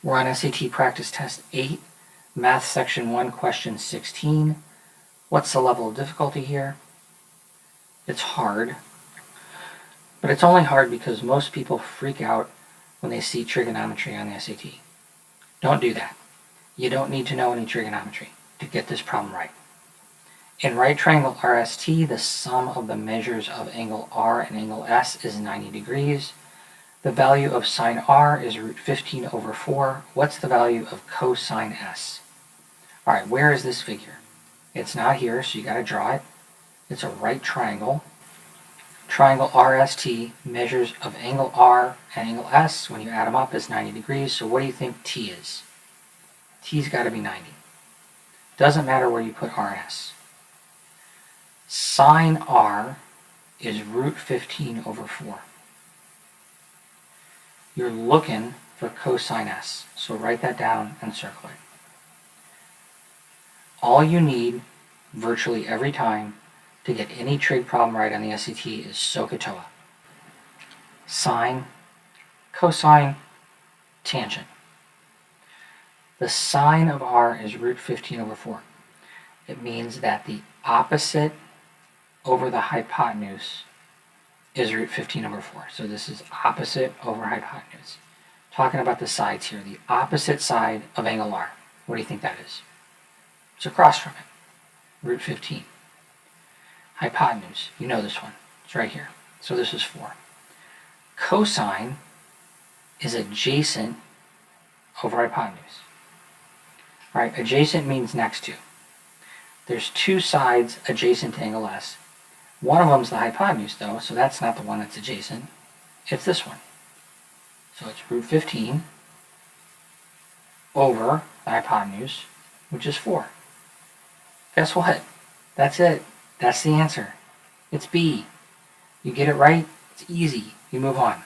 We're on SAT Practice Test 8, Math Section 1, Question 16. What's the level of difficulty here? It's hard, but it's only hard because most people freak out when they see trigonometry on the SAT. Don't do that. You don't need to know any trigonometry to get this problem right. In right triangle RST, the sum of the measures of angle R and angle S is 90 degrees. The value of sine R is root 15 over 4. What's the value of cosine S? All right, where is this figure? It's not here, so you got to draw it. It's a right triangle. Triangle RST, measures of angle R and angle S, when you add them up, is 90 degrees. So what do you think T is? T's got to be 90. Doesn't matter where you put R and S. Sine R is root 15 over 4. You're looking for cosine S, so write that down and circle it. All you need, virtually every time, to get any trig problem right on the SAT is SOH CAH TOA. Sine, cosine, tangent. The sine of R is root 15 over 4. It means that the opposite over the hypotenuse is root 15 over 4. So this is opposite over hypotenuse. Talking about the sides here, the opposite side of angle R. What do you think that is? It's across from it, root 15. Hypotenuse, you know this one. It's right here. So this is 4. Cosine is adjacent over hypotenuse. All right, adjacent means next to. There's two sides adjacent to angle S. One of them is the hypotenuse, though, so that's not the one that's adjacent. It's this one. So it's root 15 over the hypotenuse, which is 4. Guess what? That's it. That's the answer. It's B. You get it right, it's easy. You move on.